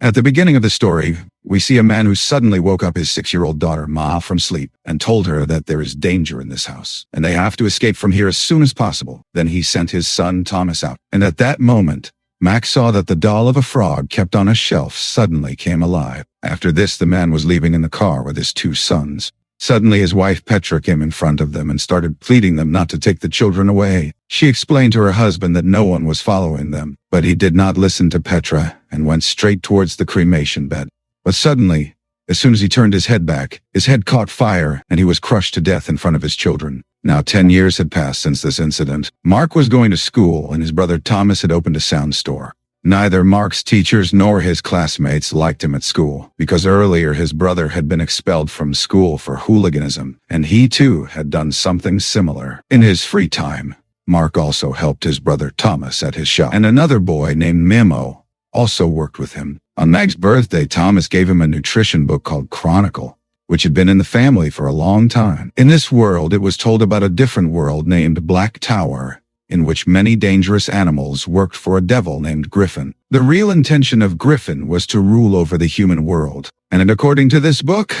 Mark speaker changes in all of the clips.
Speaker 1: At the beginning of the story, we see a man who suddenly woke up his 6-year-old daughter, Ma, from sleep and told her that there is danger in this house and they have to escape from here as soon as possible. Then he sent his son Thomas out. And at that moment, Max saw that the doll of a frog kept on a shelf suddenly came alive. After this, the man was leaving in the car with his 2 sons. Suddenly, his wife Petra came in front of them and started pleading them not to take the children away. She explained to her husband that no one was following them, but he did not listen to Petra and went straight towards the cremation bed. But suddenly, as soon as he turned his head back, his head caught fire and he was crushed to death in front of his children. Now 10 years had passed since this incident. Mark was going to school and his brother Thomas had opened a sound store. Neither Mark's teachers nor his classmates liked him at school, because earlier his brother had been expelled from school for hooliganism, and he too had done something similar. In his free time, Mark also helped his brother Thomas at his shop, and another boy named Memo also worked with him. On Meg's birthday, Thomas gave him a nutrition book called Chronicle, which had been in the family for a long time. In this world, it was told about a different world named Black Tower, in which many dangerous animals worked for a devil named Griffin. The real intention of Griffin was to rule over the human world, and according to this book,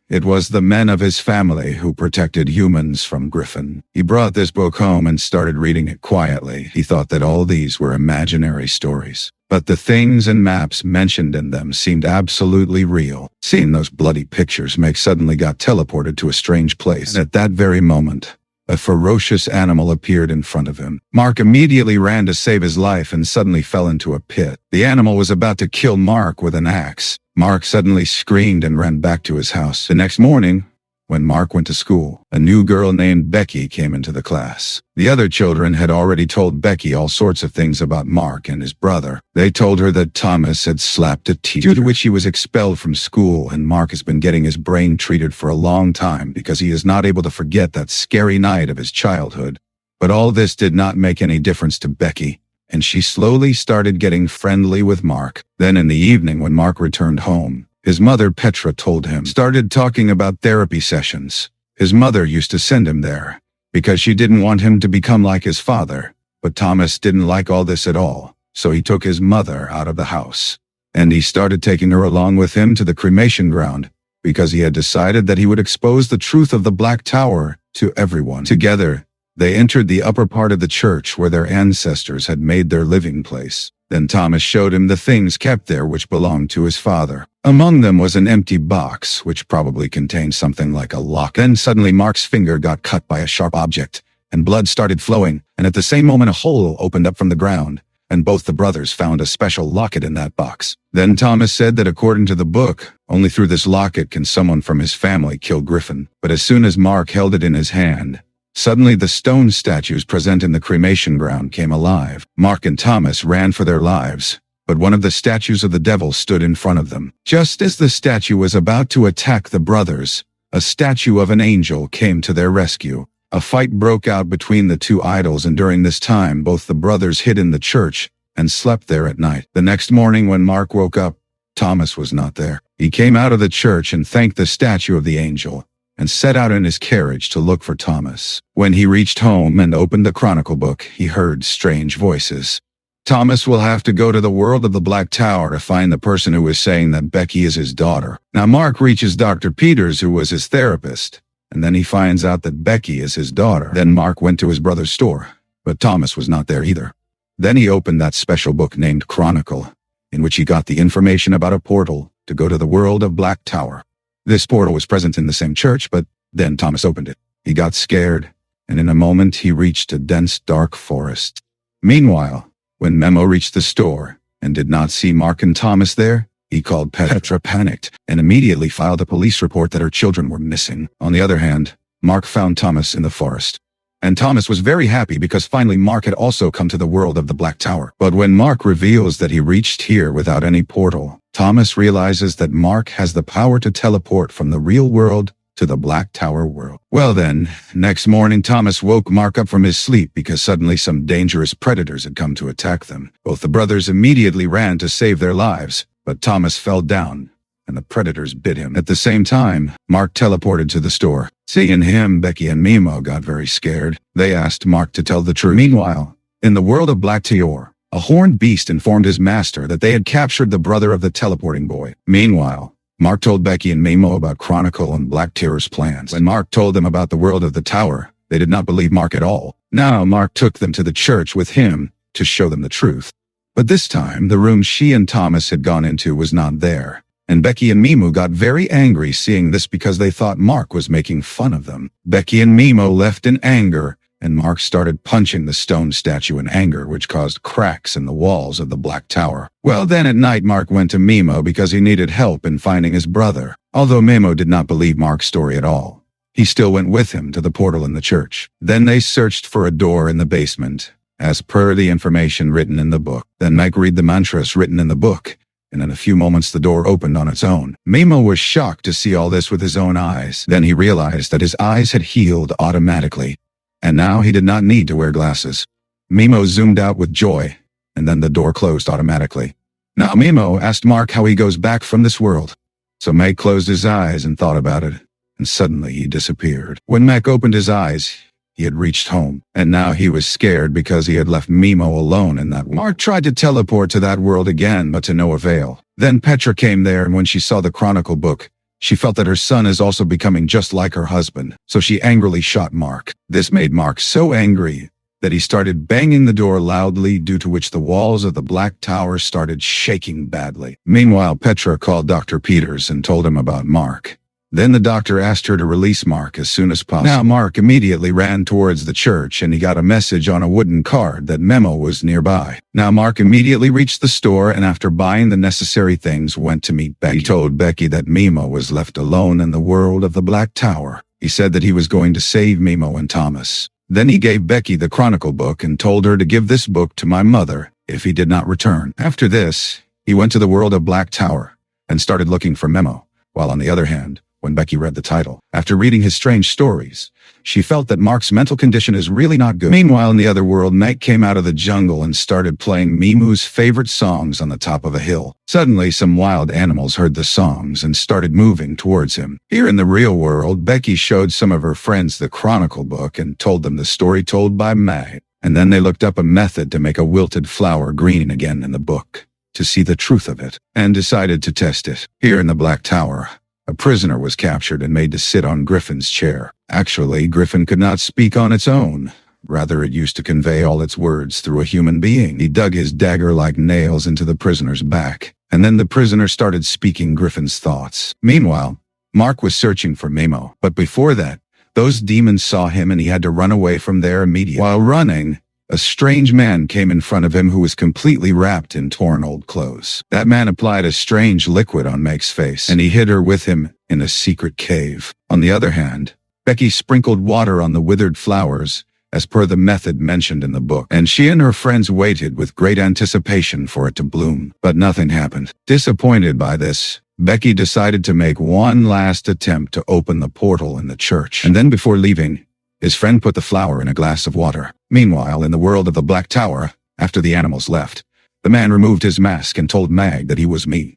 Speaker 1: it was the men of his family who protected humans from Griffin. He brought this book home and started reading it quietly. He thought that all these were imaginary stories, but the things and maps mentioned in them seemed absolutely real. Seeing those bloody pictures, Meg suddenly got teleported to a strange place, and at that very moment, a ferocious animal appeared in front of him. Mark immediately ran to save his life and suddenly fell into a pit. The animal was about to kill Mark with an axe. Mark suddenly screamed and ran back to his house. The next morning, when Mark went to school, a new girl named Becky came into the class. The other children had already told Becky all sorts of things about Mark and his brother. They told her that Thomas had slapped a teacher, due to which he was expelled from school, and Mark has been getting his brain treated for a long time because he is not able to forget that scary night of his childhood. But all this did not make any difference to Becky, and she slowly started getting friendly with Mark. Then in the evening, when Mark returned home, his mother Petra told him, started talking about therapy sessions. His mother used to send him there because she didn't want him to become like his father. But Thomas didn't like all this at all, so he took his mother out of the house. And he started taking her along with him to the cremation ground because he had decided that he would expose the truth of the Black Tower to everyone. Together, they entered the upper part of the church where their ancestors had made their living place. Then Thomas showed him the things kept there which belonged to his father. Among them was an empty box, which probably contained something like a lock. Then suddenly Mark's finger got cut by a sharp object, and blood started flowing, and at the same moment a hole opened up from the ground, and both the brothers found a special locket in that box. Then Thomas said that according to the book, only through this locket can someone from his family kill Griffin. But as soon as Mark held it in his hand, suddenly the stone statues present in the cremation ground came alive. Mark and Thomas ran for their lives, but one of the statues of the devil stood in front of them. Just as the statue was about to attack the brothers, a statue of an angel came to their rescue. A fight broke out between the two idols, and during this time both the brothers hid in the church and slept there at night. The next morning when Mark woke up, Thomas was not there. He came out of the church and thanked the statue of the angel, and set out in his carriage to look for Thomas. When he reached home and opened the Chronicle book, he heard strange voices. Thomas will have to go to the world of the Black Tower to find the person who is saying that Becky is his daughter. Now Mark reaches Dr. Peters, who was his therapist, and then he finds out that Becky is his daughter. Then Mark went to his brother's store, but Thomas was not there either. Then he opened that special book named Chronicle, in which he got the information about a portal to go to the world of Black Tower. This portal was present in the same church, but then Thomas opened it. He got scared, and in a moment he reached a dense, dark forest. Meanwhile, when Memo reached the store and did not see Mark and Thomas there, he called Petra, panicked, and immediately filed a police report that her children were missing. On the other hand, Mark found Thomas in the forest. And Thomas was very happy because finally Mark had also come to the world of the Black Tower. But when Mark reveals that he reached here without any portal, Thomas realizes that Mark has the power to teleport from the real world to the Black Tower world. Well then, next morning Thomas woke Mark up from his sleep because suddenly some dangerous predators had come to attack them. Both the brothers immediately ran to save their lives, but Thomas fell down, and the predators bit him. At the same time, Mark teleported to the store. Seeing him, Becky and Memo got very scared. They asked Mark to tell the truth. Meanwhile, in the world of Black Tower, A horned beast informed his master that they had captured the brother of the teleporting boy. Meanwhile, Mark told Becky and Memo about Chronicle and Black Terror's plans. When Mark told them about the world of the tower, they did not believe Mark at all. Now Mark took them to the church with him to show them the truth. But this time, the room she and Thomas had gone into was not there. And Becky and Memo got very angry seeing this because they thought Mark was making fun of them. Becky and Memo left in anger, and Mark started punching the stone statue in anger, which caused cracks in the walls of the Black Tower. Well, then at night Mark went to Memo because he needed help in finding his brother. Although Memo did not believe Mark's story at all, he still went with him to the portal in the church. Then they searched for a door in the basement, as per the information written in the book. Then Meg read the mantras written in the book, and in a few moments the door opened on its own. Memo was shocked to see all this with his own eyes. Then he realized that his eyes had healed automatically, and now he did not need to wear glasses. Memo zoomed out with joy, and then the door closed automatically. Now Memo asked Mark how he goes back from this world. So Meg closed his eyes and thought about it, and suddenly he disappeared. When Mac opened his eyes, he had reached home, and now he was scared because he had left Memo alone in that world. Mark tried to teleport to that world again, but to no avail. Then Petra came there, and when she saw the Chronicle book, she felt that her son is also becoming just like her husband, so she angrily shot Mark. This made Mark so angry that he started banging the door loudly, due to which the walls of the Black Tower started shaking badly. Meanwhile, Petra called Dr. Peters and told him about Mark. Then the doctor asked her to release Mark as soon as possible. Now Mark immediately ran towards the church, and he got a message on a wooden card that Memo was nearby. Now Mark immediately reached the store, and after buying the necessary things, went to meet Becky. He told Becky that Memo was left alone in the world of the Black Tower. He said that he was going to save Memo and Thomas. Then he gave Becky the Chronicle book and told her to give this book to my mother if he did not return. After this, he went to the world of Black Tower and started looking for Memo, while on the other hand, when Becky read the title, after reading his strange stories, she felt that Mark's mental condition is really not good. Meanwhile, in the other world, Meg came out of the jungle and started playing Memo's favorite songs on the top of a hill. Suddenly, some wild animals heard the songs and started moving towards him. Here in the real world, Becky showed some of her friends the Chronicle book and told them the story told by Meg. And then they looked up a method to make a wilted flower green again in the book, to see the truth of it, and decided to test it. Here in the Black Tower, a prisoner was captured and made to sit on Griffin's chair. Actually, Griffin could not speak on its own. Rather, it used to convey all its words through a human being. He dug his dagger-like nails into the prisoner's back, and then the prisoner started speaking Griffin's thoughts. Meanwhile, Mark was searching for Memo, but before that, those demons saw him and he had to run away from there immediately. While running, a strange man came in front of him who was completely wrapped in torn old clothes. That man applied a strange liquid on Meg's face, and he hid her with him in a secret cave. On the other hand, Becky sprinkled water on the withered flowers, as per the method mentioned in the book, and she and her friends waited with great anticipation for it to bloom. But nothing happened. Disappointed by this, Becky decided to make one last attempt to open the portal in the church. And then before leaving, his friend put the flower in a glass of water. Meanwhile, in the world of the Black Tower, after the animals left, the man removed his mask and told Mag that he was Memo.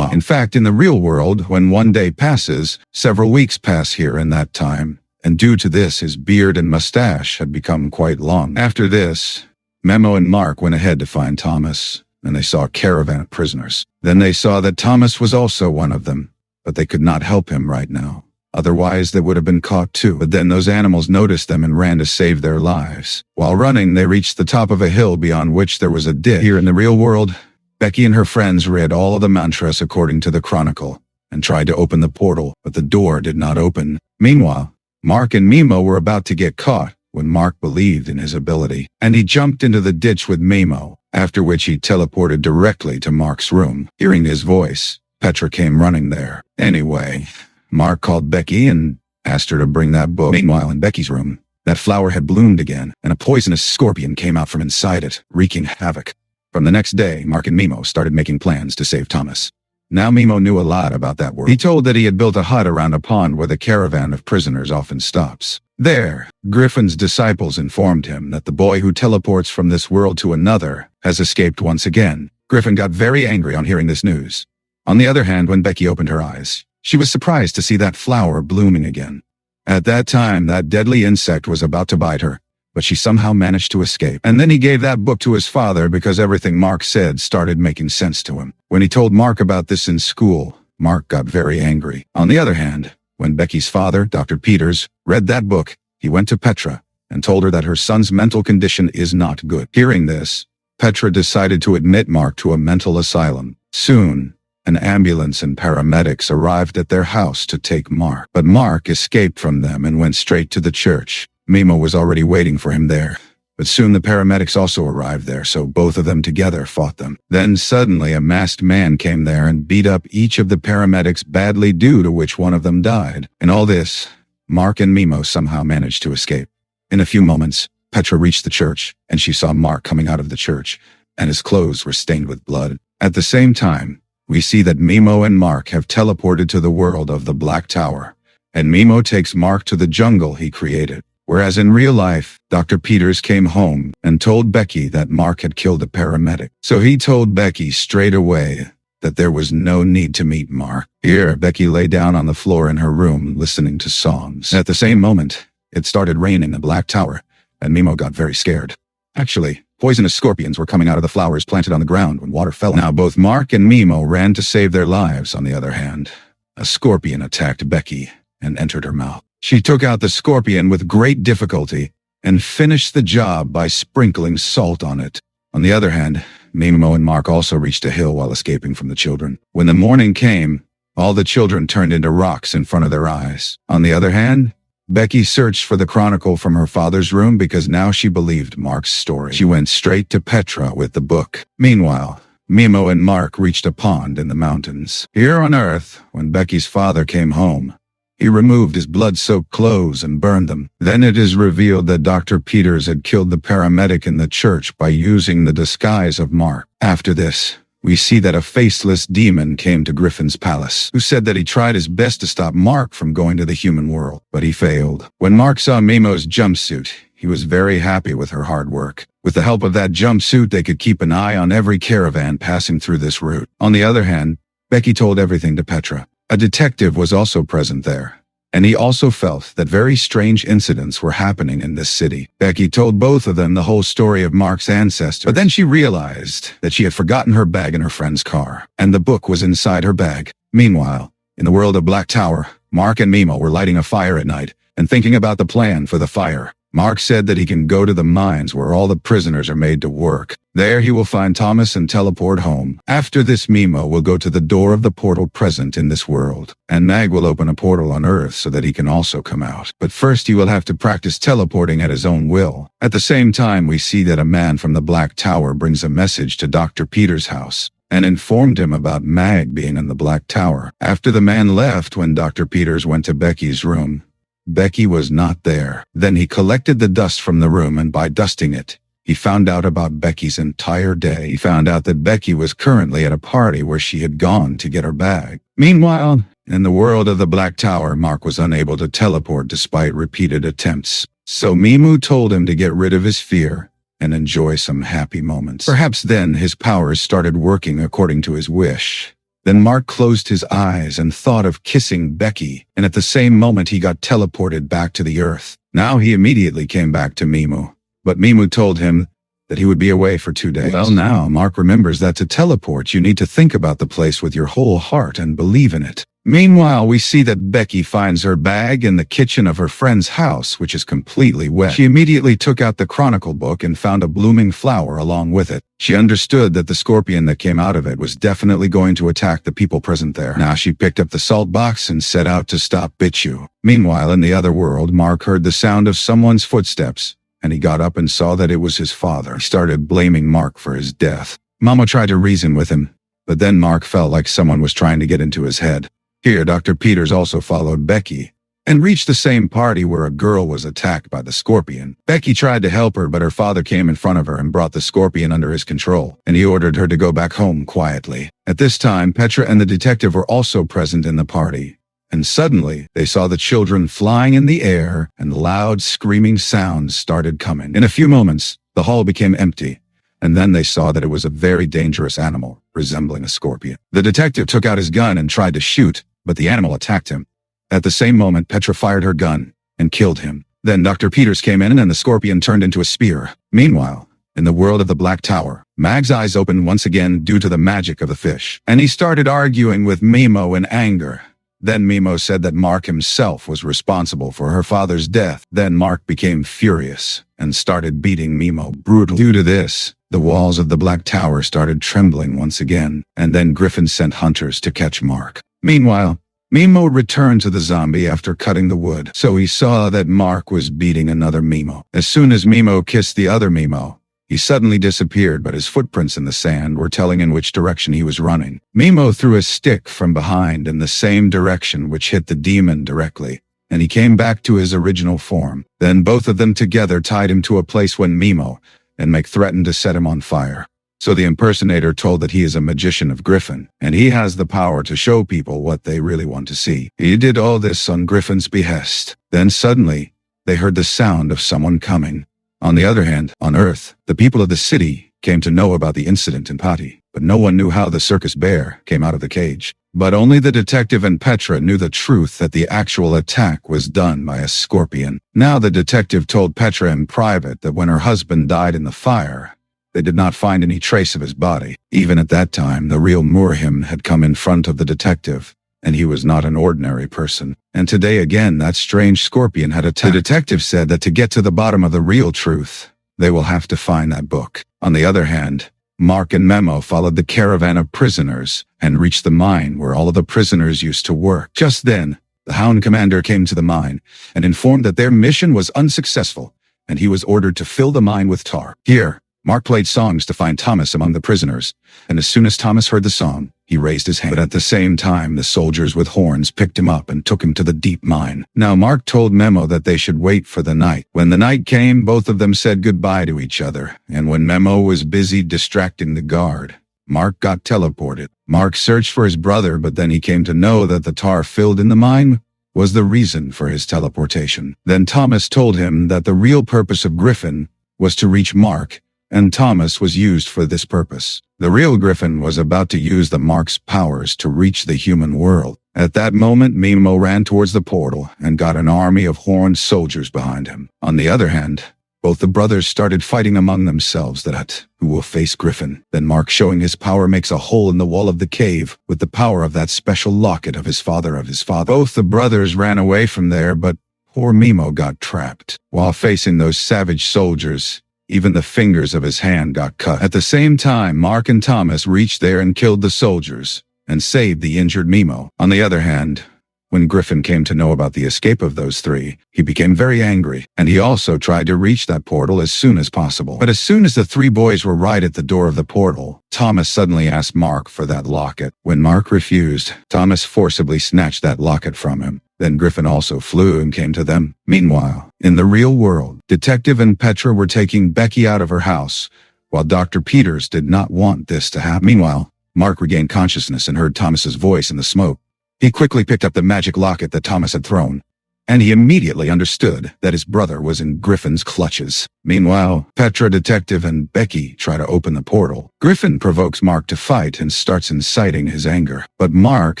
Speaker 1: In fact, in the real world, when one day passes, several weeks pass here in that time, and due to this, his beard and mustache had become quite long. After this, Memo and Mark went ahead to find Thomas, and they saw a caravan of prisoners. Then they saw that Thomas was also one of them, but they could not help him right now. Otherwise, they would have been caught too. But then those animals noticed them and ran to save their lives. While running, they reached the top of a hill beyond which there was a ditch. Here in the real world, Becky and her friends read all of the mantras according to the Chronicle and tried to open the portal, but the door did not open. Meanwhile, Mark and Memo were about to get caught when Mark believed in his ability, and he jumped into the ditch with Memo, after which he teleported directly to Mark's room. Hearing his voice, Petra came running there. Anyway, Mark called Becky and asked her to bring that book. Meanwhile, in Becky's room, that flower had bloomed again, and a poisonous scorpion came out from inside it, wreaking havoc. From the next day, Mark and Memo started making plans to save Thomas. Now Memo knew a lot about that world. He told that he had built a hut around a pond where the caravan of prisoners often stops. There, Griffin's disciples informed him that the boy who teleports from this world to another has escaped once again. Griffin got very angry on hearing this news. On the other hand, when Becky opened her eyes, she was surprised to see that flower blooming again. At that time, that deadly insect was about to bite her, but she somehow managed to escape. And then he gave that book to his father because everything Mark said started making sense to him. When he told Mark about this in school, Mark got very angry. On the other hand, when Becky's father, Dr. Peters, read that book, he went to Petra and told her that her son's mental condition is not good. Hearing this, Petra decided to admit Mark to a mental asylum. Soon, an ambulance and paramedics arrived at their house to take Mark. But Mark escaped from them and went straight to the church. Memo was already waiting for him there. But soon the paramedics also arrived there, so both of them together fought them. Then suddenly a masked man came there and beat up each of the paramedics badly, due to which one of them died. In all this, Mark and Memo somehow managed to escape. In a few moments, Petra reached the church, and she saw Mark coming out of the church, and his clothes were stained with blood. At the same time, we see that Memo and Mark have teleported to the world of the Black Tower, and Memo takes Mark to the jungle he created. Whereas in real life, Dr. Peters came home and told Becky that Mark had killed a paramedic. So he told Becky straight away that there was no need to meet Mark. Here, Becky lay down on the floor in her room listening to songs. At the same moment, it started raining in the Black Tower, and Memo got very scared. Actually, poisonous scorpions were coming out of the flowers planted on the ground when water fell. Now both Mark and Memo ran to save their lives. On the other hand, a scorpion attacked Becky and entered her mouth. She took out the scorpion with great difficulty and finished the job by sprinkling salt on it. On the other hand, Memo and Mark also reached a hill while escaping from the children. When the morning came, all the children turned into rocks in front of their eyes. On the other hand, Becky searched for the chronicle from her father's room because now she believed Mark's story. She went straight to Petra with the book. Meanwhile, Memo and Mark reached a pond in the mountains. Here on Earth, when Becky's father came home, he removed his blood-soaked clothes and burned them. Then it is revealed that Dr. Peters had killed the paramedic in the church by using the disguise of Mark. After this, we see that a faceless demon came to Griffin's palace, who said that he tried his best to stop Mark from going to the human world, but he failed. When Mark saw Memo's jumpsuit, he was very happy with her hard work. With the help of that jumpsuit, they could keep an eye on every caravan passing through this route. On the other hand, Becky told everything to Petra. A detective was also present there, and he also felt that very strange incidents were happening in this city. Becky told both of them the whole story of Mark's ancestors, but then she realized that she had forgotten her bag in her friend's car, and the book was inside her bag. Meanwhile, in the world of Black Tower, Mark and Memo were lighting a fire at night and thinking about the plan for the fire. Mark said that he can go to the mines where all the prisoners are made to work. There he will find Thomas and teleport home. After this, Memo will go to the door of the portal present in this world, and Mag will open a portal on Earth so that he can also come out. But first he will have to practice teleporting at his own will. At the same time, we see that a man from the Black Tower brings a message to Dr. Peters' house and informed him about Mag being in the Black Tower. After the man left, when Dr. Peters went to Becky's room, Becky was not there. Then he collected the dust from the room, and by dusting it, he found out about Becky's entire day. He found out that Becky was currently at a party where she had gone to get her bag. Meanwhile, in the world of the Black Tower, Mark was unable to teleport despite repeated attempts. So Memo told him to get rid of his fear and enjoy some happy moments. Perhaps then his powers started working according to his wish. Then Mark closed his eyes and thought of kissing Becky, and at the same moment he got teleported back to the Earth. Now he immediately came back to Memo, but Memo told him that he would be away for 2 days. Well, now Mark remembers that to teleport you need to think about the place with your whole heart and believe in it. Meanwhile, we see that Becky finds her bag in the kitchen of her friend's house, which is completely wet. She immediately took out the chronicle book and found a blooming flower along with it. She understood that the scorpion that came out of it was definitely going to attack the people present there. Now she picked up the salt box and set out to stop Bichu. Meanwhile, in the other world, Mark heard the sound of someone's footsteps, and he got up and saw that it was his father. He started blaming Mark for his death. Mama tried to reason with him, but then Mark felt like someone was trying to get into his head. Here, Dr. Peters also followed Becky and reached the same party where a girl was attacked by the scorpion. Becky tried to help her, but her father came in front of her and brought the scorpion under his control, and he ordered her to go back home quietly. At this time, Petra and the detective were also present in the party, and suddenly they saw the children flying in the air and loud screaming sounds started coming. In a few moments, the hall became empty, and then they saw that it was a very dangerous animal, resembling a scorpion. The detective took out his gun and tried to shoot, but the animal attacked him. At the same moment, Petra fired her gun and killed him. Then Dr. Peters came in and the scorpion turned into a spear. Meanwhile, in the world of the Black Tower, Mag's eyes opened once again due to the magic of the fish, and he started arguing with Memo in anger. Then Memo said that Mark himself was responsible for her father's death. Then Mark became furious and started beating Memo brutally. Due to this, the walls of the Black Tower started trembling once again, and then Griffin sent hunters to catch Mark. Meanwhile, Memo returned to the zombie after cutting the wood, so he saw that Mark was beating another Memo. As soon as Memo kissed the other Memo, he suddenly disappeared, but his footprints in the sand were telling in which direction he was running. Memo threw a stick from behind in the same direction, which hit the demon directly, and he came back to his original form. Then both of them together tied him to a place when Memo and Meg threatened to set him on fire. So the impersonator told that he is a magician of Griffin, and he has the power to show people what they really want to see. He did all this on Griffin's behest. Then suddenly, they heard the sound of someone coming. On the other hand, on Earth, the people of the city came to know about the incident in Patti, but no one knew how the circus bear came out of the cage. But only the detective and Petra knew the truth that the actual attack was done by a scorpion. Now the detective told Petra in private that when her husband died in the fire, they did not find any trace of his body. Even at that time, the real Murhim had come in front of the detective, and he was not an ordinary person. And today again, that strange scorpion had attacked. The detective said that to get to the bottom of the real truth, they will have to find that book. On the other hand, Mark and Memo followed the caravan of prisoners and reached the mine where all of the prisoners used to work. Just then, the Hound Commander came to the mine and informed that their mission was unsuccessful, and he was ordered to fill the mine with tar. Here, Mark played songs to find Thomas among the prisoners, and as soon as Thomas heard the song, he raised his hand. But at the same time, the soldiers with horns picked him up and took him to the deep mine. Now Mark told Memo that they should wait for the night. When the night came, both of them said goodbye to each other, and when Memo was busy distracting the guard, Mark got teleported. Mark searched for his brother, but then he came to know that the tar filled in the mine was the reason for his teleportation. Then Thomas told him that the real purpose of Griffin was to reach Mark, and Thomas was used for this purpose. The real Griffin was about to use the Mark's powers to reach the human world. At that moment, Memo ran towards the portal and got an army of horned soldiers behind him. On the other hand, both the brothers started fighting among themselves that who will face Griffin. Then Mark, showing his power, makes a hole in the wall of the cave with the power of that special locket of his father. Both the brothers ran away from there, but poor Memo got trapped. While facing those savage soldiers, even the fingers of his hand got cut. At the same time, Mark and Thomas reached there and killed the soldiers and saved the injured Memo. On the other hand, when Griffin came to know about the escape of those three, he became very angry, and he also tried to reach that portal as soon as possible. But as soon as the three boys were right at the door of the portal, Thomas suddenly asked Mark for that locket. When Mark refused, Thomas forcibly snatched that locket from him. Then Griffin also flew and came to them. Meanwhile, in the real world, Detective and Petra were taking Becky out of her house, while Dr. Peters did not want this to happen. Meanwhile, Mark regained consciousness and heard Thomas's voice in the smoke. He quickly picked up the magic locket that Thomas had thrown, and he immediately understood that his brother was in Griffin's clutches. Meanwhile, Petra, Detective, and Becky try to open the portal. Griffin provokes Mark to fight and starts inciting his anger. But Mark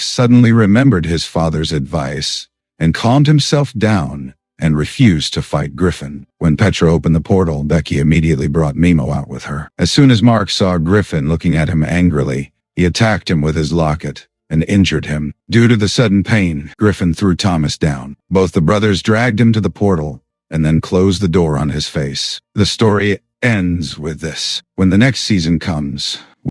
Speaker 1: suddenly remembered his father's advice and calmed himself down and refused to fight Griffin. When Petra opened the portal, Becky immediately brought Memo out with her. As soon as Mark saw Griffin looking at him angrily, he attacked him with his locket and injured him. Due to the sudden pain, Griffin threw Thomas down. Both the brothers dragged him to the portal and then closed the door on his face. The story ends with this. When the next season comes,